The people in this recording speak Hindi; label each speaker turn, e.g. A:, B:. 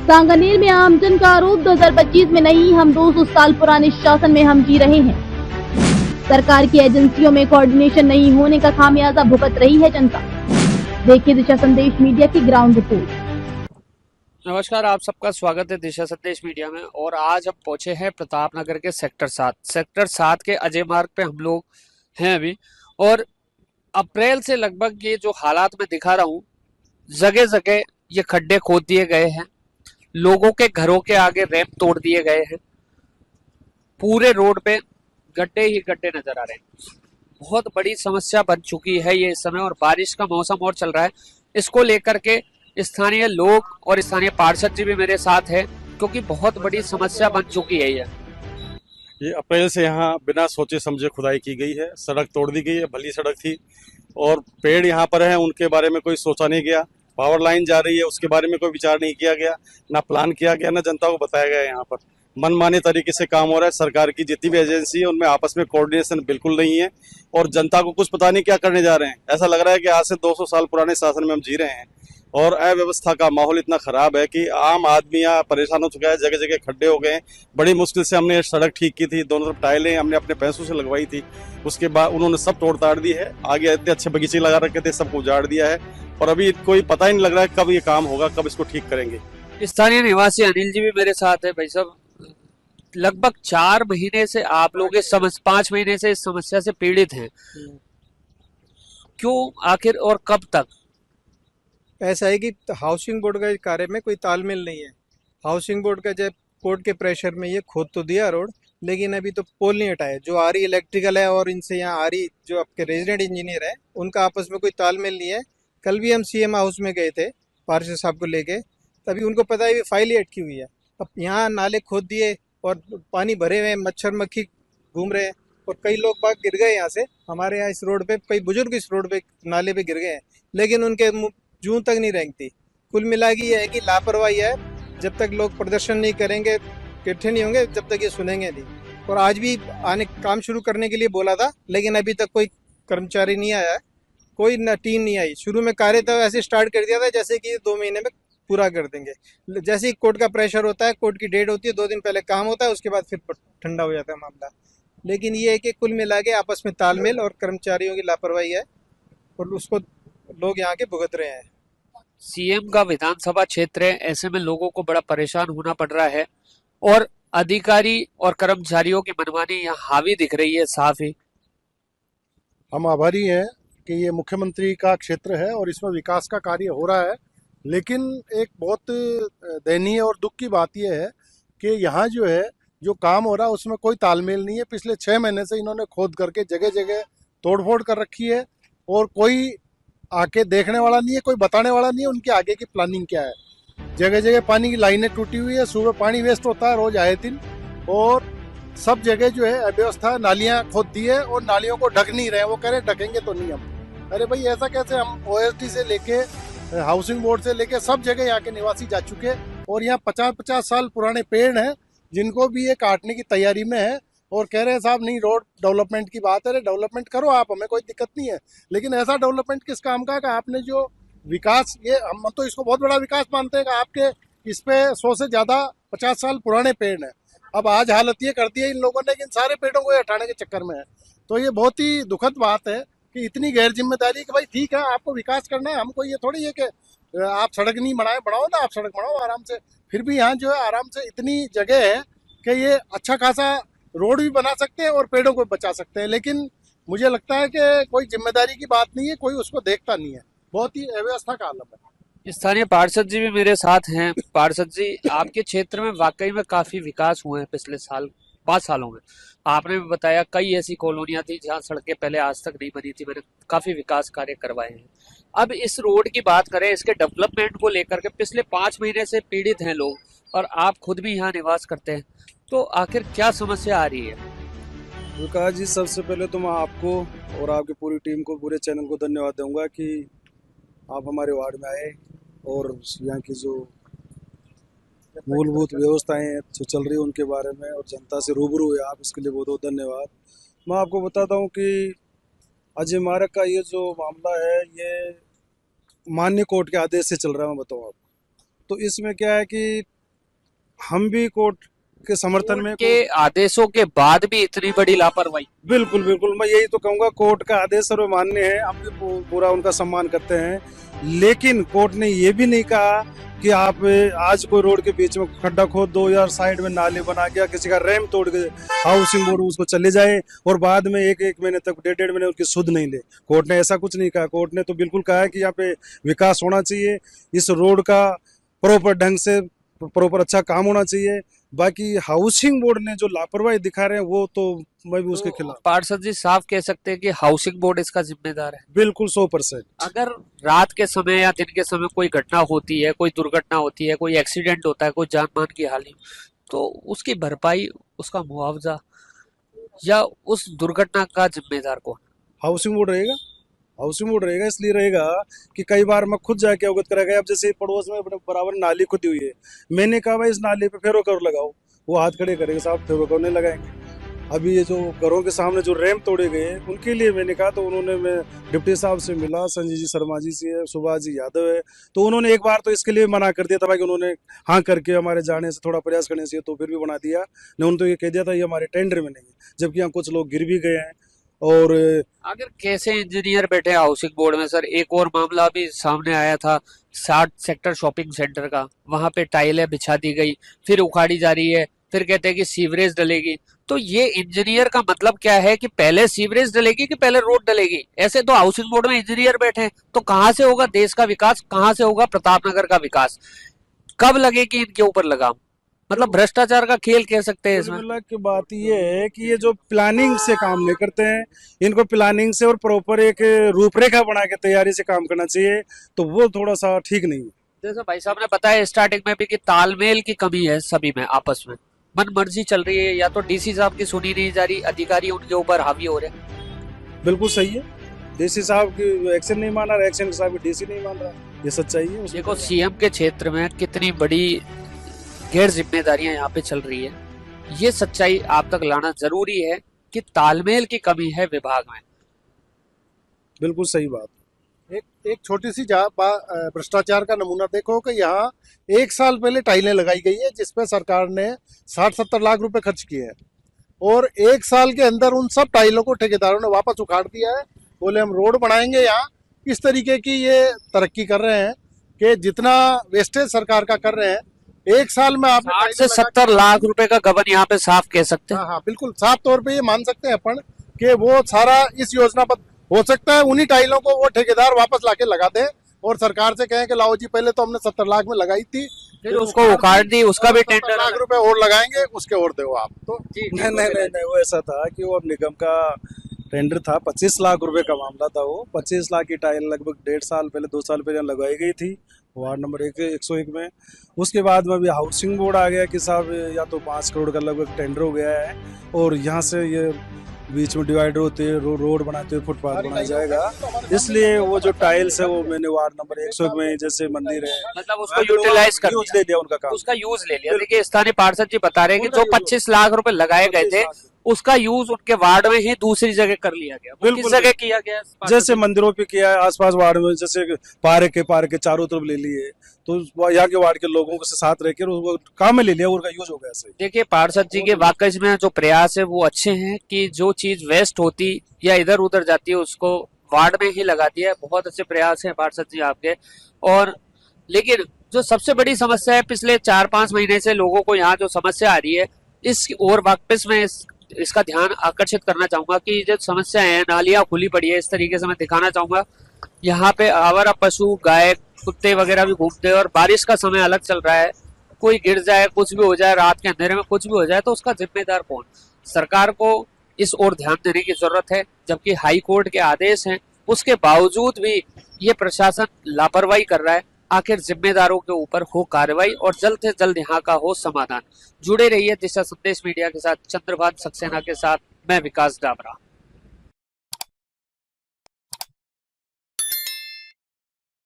A: सांगानेर में आमजन का आरोप 2025 में नहीं, हम 200 साल पुराने शासन में हम जी रहे हैं। सरकार की एजेंसियों में कोऑर्डिनेशन नहीं होने का खामियाजा भुगत रही है जनता। देखिए दिशा संदेश मीडिया की ग्राउंड रिपोर्ट।
B: नमस्कार, आप सबका स्वागत है दिशा संदेश मीडिया में। और आज हम पहुंचे हैं प्रताप नगर के सेक्टर 7 के अजय मार्ग पे हम लोग हैं अभी। और अप्रैल से लगभग ये जो हालात मैं दिखा रहा हूँ, जगह जगह ये खड्डे खोद दिए गए हैं, लोगों के घरों के आगे रैंप तोड़ दिए गए हैं, पूरे रोड पे गड्ढे ही गड्ढे नजर आ रहे हैं। बहुत बड़ी समस्या बन चुकी है ये इस समय, और बारिश का मौसम और चल रहा है। इसको लेकर के स्थानीय लोग और स्थानीय पार्षद जी भी मेरे साथ है, क्योंकि बहुत बड़ी समस्या बन चुकी है
C: ये अप्रैल से यहाँ बिना सोचे समझे खुदाई की गई है, सड़क तोड़ दी गई है। भली सड़क थी और पेड़ यहाँ पर हैं, उनके बारे में कोई सोचा नहीं गया। पावर लाइन जा रही है, उसके बारे में कोई विचार नहीं किया गया, ना प्लान किया गया, ना जनता को बताया गया। यहाँ पर मनमाने तरीके से काम हो रहा है। सरकार की जितनी भी एजेंसी है उनमें आपस में कोऑर्डिनेशन बिल्कुल नहीं है, और जनता को कुछ पता नहीं क्या करने जा रहे हैं। ऐसा लग रहा है कि आज से 200 साल पुराने शासन में हम जी रहे हैं, और अव्यवस्था का माहौल इतना खराब है कि आम आदमी यहाँ परेशान हो चुका है। जगह जगह खड्डे हो गए हैं। बड़ी मुश्किल से हमने सड़क ठीक की थी, दोनों तरफ टाइलें हमने अपने पैसों से लगवाई थी। उसके बाद उन्होंने सब तोड़ ताड़ दी है। आगे इतने अच्छे बगीचे लगा रखे थे, सबको उजाड़ दिया है, और अभी कोई पता ही नहीं लग रहा है कब ये काम होगा, कब इसको ठीक करेंगे।
B: स्थानीय निवासी अनिल जी भी मेरे साथ है। भाई साहब, लगभग 4 महीने से आप लोग 5 महीने से इस समस्या से पीड़ित हैं। क्यों, आखिर और कब तक?
D: ऐसा है कि हाउसिंग बोर्ड का कार्य में कोई तालमेल नहीं है। हाउसिंग बोर्ड का जब कोर्ट के प्रेशर में ये खोद तो दिया रोड, लेकिन अभी तो पोल नहीं हटाया। जो आ रही इलेक्ट्रिकल है और इनसे यहाँ आ रही जो आपके रेजिडेंट इंजीनियर है, उनका आपस में कोई तालमेल नहीं है। कल भी हम सीएम हाउस में गए थे पार्षद साहब को लेके, तभी उनको पता है फाइल ही अटकी हुई है। अब यहाँ नाले खोद दिए और पानी भरे हुए हैं, मच्छर मक्खी घूम रहे हैं, और कई लोग बाग गिर गए यहाँ से। हमारे यहाँ इस रोड पे कई बुजुर्ग इस रोड पे नाले पे गिर गए हैं, लेकिन उनके जूं तक नहीं रेंगती। कुल मिला के ये है कि लापरवाही है। जब तक लोग प्रदर्शन नहीं करेंगे, इकट्ठे नहीं होंगे, जब तक ये सुनेंगे नहीं। और आज भी आने काम शुरू करने के लिए बोला था, लेकिन अभी तक कोई कर्मचारी नहीं आया, कोई न टीम नहीं आई। शुरू में कार्य तो ऐसे स्टार्ट कर दिया था जैसे कि 2 महीने में पूरा कर देंगे। जैसे ही कोर्ट का प्रेशर होता है, कोर्ट की डेट होती है, 2 दिन पहले काम होता है, उसके बाद फिर ठंडा हो जाता है मामला। लेकिन ये है कि कुल मिला के आपस में तालमेल और कर्मचारियों की लापरवाही है, और उसको लोग यहाँ के भुगत रहे हैं।
B: सीएम का विधानसभा क्षेत्र है, ऐसे में लोगों को बड़ा परेशान होना पड़ रहा है, और अधिकारी और कर्मचारियों की मनमानी यहाँ हावी दिख रही है साफ ही।
E: हम आभारी हैं कि ये मुख्यमंत्री का क्षेत्र है और इसमें विकास का कार्य हो रहा है। लेकिन एक बहुत दयनीय और दुख की बात यह है कि यहाँ जो है जो काम हो रहा है उसमें कोई तालमेल नहीं है। पिछले 6 महीने से इन्होंने खोद करके जगह जगह तोड़फोड़ कर रखी है, और कोई आके देखने वाला नहीं है, कोई बताने वाला नहीं है उनके आगे की प्लानिंग क्या है। जगह जगह पानी की लाइनें टूटी हुई है, सुबह पानी वेस्ट होता है रोज आए दिन, और सब जगह जो है अव्यवस्था, नालियां खोद दी है और नालियों को ढक नहीं रहे। वो कह रहे ढकेंगे तो नहीं हम। अरे भाई ऐसा कैसे? हम ओएसडी से लेके हाउसिंग बोर्ड से लेके सब जगह यहाँ के निवासी जा चुके, और यहाँ 50-50 साल पुराने पेड़ हैं जिनको भी ये काटने की तैयारी में है, और कह रहे हैं साहब नहीं रोड डेवलपमेंट की बात है, डेवलपमेंट करो आप, हमें कोई दिक्कत नहीं है। लेकिन ऐसा डेवलपमेंट किस काम का? आपने जो विकास, ये हम तो इसको बहुत बड़ा विकास मानते हैं कि आपके इस पे 100 से ज्यादा 50 साल पुराने पेड़ हैं। अब आज हालत ये कर दी है इन लोगों ने कि इन सारे पेड़ों को हटाने के चक्कर में है। तो ये बहुत ही दुखद बात है कि इतनी गैर जिम्मेदारी कि भाई ठीक है आपको विकास करना है, हमको ये थोड़ी है कि आप सड़क नहीं बनाओ ना, आप सड़क बनाओ आराम से। फिर भी यहाँ जो है आराम से इतनी जगह है कि ये अच्छा खासा रोड भी बना सकते हैं और पेड़ों को बचा सकते हैं। लेकिन मुझे लगता है कि कोई जिम्मेदारी की बात नहीं है, कोई उसको देखता नहीं है। बहुत ही अव्यवस्था का आलम है।
B: स्थानीय पार्षद जी भी मेरे साथ हैं। पार्षद जी, आपके क्षेत्र में वाकई में काफी विकास हुए हैं पिछले 5 सालों में। आपने भी बताया कई ऐसी कॉलोनियां थी जहां सड़कें पहले आज तक नहीं बनी थी, मैंने काफी विकास कार्य करवाए हैं। अब इस रोड की बात करें, इसके डेवलपमेंट को लेकर के पिछले 5 महीने से पीड़ित हैं लोग, और आप खुद भी यहाँ निवास करते हैं, तो आखिर क्या समस्या आ रही है?
F: विकास जी, सबसे पहले तो मैं आपको और आपकी पूरी टीम को, पूरे चैनल को धन्यवाद दूंगा कि आप हमारे वार्ड में आए और यहाँ की जो मूलभूत व्यवस्थाएं जो चल रही है उनके बारे में और जनता से रूबरू हुए आप, इसके लिए बहुत बहुत धन्यवाद। मैं आपको बताता हूँ कि अजय मार्ग का ये जो मामला है ये माननीय कोर्ट के आदेश से चल रहा है। मैं बताऊँ आपको, तो इसमें क्या है कि हम भी कोर्ट के समर्थन में
B: के आदेशों के बाद भी इतनी बड़ी लापरवाही।
F: बिल्कुल बिल्कुल, मैं यही तो कहूंगा, कोर्ट का आदेश सर्वमान्य है, हम भी पूरा उनका सम्मान करते हैं, लेकिन कोर्ट ने ये भी नहीं कहा कि आप आज कोई रोड के बीच में खड्डा खोद दो या साइड में नाले बना के, किसी का रैम तोड़ के हाउसिंग बोर्ड उसको चले जाए और बाद में एक महीने तक, डेढ़ महीने उसकी सुध नहीं ले। कोर्ट ने ऐसा कुछ नहीं कहा। कोर्ट ने तो बिल्कुल कहा है कि यहाँ पे विकास होना चाहिए, इस रोड का प्रॉपर ढंग से प्रॉपर अच्छा काम होना चाहिए। बाकी हाउसिंग बोर्ड ने जो लापरवाही दिखा रहे हैं वो तो मैं भी उसके खिलाफ।
B: पार्षद जी साफ कह सकते हैं कि हाउसिंग बोर्ड इसका जिम्मेदार है।
F: बिल्कुल 100%।
B: अगर रात के समय या दिन के समय कोई घटना होती है, कोई दुर्घटना होती है, कोई एक्सीडेंट होता है, कोई जान मान की हानि, तो उसकी भरपाई, उसका मुआवजा या उस दुर्घटना का जिम्मेदार कौन?
F: हाउसिंग बोर्ड रहेगा। हाउसिंग बोर्ड रहेगा, इसलिए रहेगा कि कई बार मैं खुद जाके अवगत करा गया। अब जैसे पड़ोस में बराबर नाली खुदी हुई है, मैंने कहा भाई इस नाली पे फेरो कर लगाओ, वो हाथ खड़े करेंगे, साहब फेरो कर नहीं लगाएंगे। अभी ये जो घरों के सामने जो रैंप तोड़े गए उनके लिए मैंने कहा, तो उन्होंने, मैं डिप्टी साहब से मिला, संजय जी शर्मा जी से, सुभाष जी यादव है, तो उन्होंने एक बार तो इसके लिए मना कर दिया था भाई, कि उन्होंने हाँ करके हमारे जाने से थोड़ा प्रयास करने से तो फिर भी बना दिया। उन्होंने तो ये कह दिया था ये हमारे टेंडर में नहीं है, जबकि यहाँ कुछ लोग गिर भी गए हैं। और
B: अगर कैसे इंजीनियर बैठे हैं हाउसिंग बोर्ड में सर, एक और मामला भी सामने आया था 60 सेक्टर शॉपिंग सेंटर का, वहां पे टाइलें बिछा दी गई, फिर उखाड़ी जा रही है, फिर कहते हैं कि सीवरेज डलेगी। तो ये इंजीनियर का मतलब क्या है कि पहले सीवरेज डलेगी कि पहले रोड डलेगी? ऐसे तो हाउसिंग बोर्ड में इंजीनियर बैठे हैं, तो कहां से होगा देश का विकास, कहां से होगा प्रतापनगर का विकास? कब लगेगी इनके ऊपर लगाम? मतलब भ्रष्टाचार का खेल कह सकते हैं इसमें।
F: अलग की बात ये है कि ये जो प्लानिंग से काम नहीं करते हैं, इनको प्लानिंग से और प्रॉपर एक रूपरेखा बना के तैयारी से काम करना चाहिए, तो वो थोड़ा सा ठीक नहीं है।
B: जैसे भाई साहब ने बताया स्टार्टिंग में भी कि तालमेल की कमी है सभी में आपस में, मन मर्जी चल रही है, या तो डीसी साहब की सुनी नहीं जा रही, अधिकारी उनके ऊपर हावी हो रहे हैं।
F: बिल्कुल सही है, डीसी साहब की एक्शन नहीं मान रहा, एक्शन साहब की डीसी नहीं मान रहा, ये सच्चाई है।
B: देखो सीएम के क्षेत्र में कितनी बड़ी गैर जिम्मेदारियां यहाँ पे चल रही है, ये सच्चाई आप तक लाना जरूरी है कि तालमेल की कमी है विभाग में।
F: बिल्कुल सही बात।
E: एक छोटी सी भ्रष्टाचार का नमूना देखो कि यहाँ 1 साल पहले टाइलें लगाई गई है, जिसपे सरकार ने 60-70 लाख रुपए खर्च किए हैं, और 1 साल के अंदर उन सब टाइलों को ठेकेदारों ने वापस उखाड़ दिया है। बोले हम रोड बनाएंगे। यहाँ इस तरीके की ये तरक्की कर रहे हैं कि जितना वेस्टेज सरकार का कर रहे हैं, 1 साल में आप
B: 60 से 70 लाख रुपए का गबन यहाँ पे साफ कह सकते हैं।
E: हाँ, बिल्कुल साफ तौर पे ये मान सकते हैं अपन कि वो सारा इस योजना पर हो सकता है। उन्हीं टाइलों को वो ठेकेदार वापस लाके लगा दें और सरकार से कहें कि लाओ जी, पहले तो हमने 70 लाख में लगाई थी,
B: फिर उसको उखाड़ दी, उसका भी
E: 70
B: टेंडर
E: लाख रुपए और लगाएंगे, उसके और दो आप। तो
F: नहीं, वो ऐसा था कि वो निगम का टेंडर था, 25 लाख रुपए का मामला था। वो 25 लाख की टाइल लगभग 1.5 साल पहले, 2 साल पहले लगाई गई थी वार्ड नंबर 101 में। उसके बाद में अभी हाउसिंग बोर्ड आ गया कि साहब या तो 5 करोड़ का लगभग टेंडर हो गया है, और यहाँ से ये बीच में डिवाइडर होते हैं, रोड बनाते हुए फुटपाथ बनाया जाएगा, इसलिए वो जो टाइल्स है वो मैंने वार्ड नंबर 101 में, जैसे मंदिर है,
B: मतलब उसको यूटिलाइज कर
F: यूज ले लिया उनका काम,
B: उसका यूज ले लिया। देखिए स्थानीय पार्षद जी बता रहे हैं कि जो 25 लाख रुपए लगाए गए थे, उसका यूज उनके वार्ड में ही दूसरी जगह कर लिया गया। वो किस जगह किया गया?
F: जैसे मंदिरों पे किया है, आसपास वार्ड में, जैसे पार्क के चारों तरफ ले लिए, तो यहाँ के वार्ड के लोगों के साथ रहकर वो काम में ले लिया, उनका यूज हो गया ऐसे।
B: देखिए पार्षद जी के वाकई में जो प्रयास है वो अच्छे हैं कि जो चीज वेस्ट होती या इधर उधर जाती है उसको वार्ड में ही लगा दिया है। बहुत अच्छे प्रयास है पार्षद जी आपके। और लेकिन जो सबसे बड़ी समस्या है, पिछले 4-5 महीने से लोगों को यहाँ जो समस्या आ रही है, इस और वापस में इसका ध्यान आकर्षित करना चाहूंगा कि जो समस्या है, नालियां खुली पड़ी है, इस तरीके से मैं दिखाना चाहूंगा। यहाँ पे आवारा पशु, गाय, कुत्ते वगैरह भी घूमते हैं, और बारिश का समय अलग चल रहा है, कोई गिर जाए, कुछ भी हो जाए, रात के अंधेरे में कुछ भी हो जाए, तो उसका जिम्मेदार कौन? सरकार को इस ओर ध्यान देने की जरूरत है। जबकि हाई कोर्ट के आदेश हैं, उसके बावजूद भी ये प्रशासन लापरवाही कर रहा है। आखिर जिम्मेदारों के ऊपर हो कार्रवाई और जल्द से जल्द यहाँ का हो समाधान। जुड़े रहिए दिशा संदेश मीडिया के साथ। चंद्रभान सक्सेना के साथ मैं विकास डाबरा।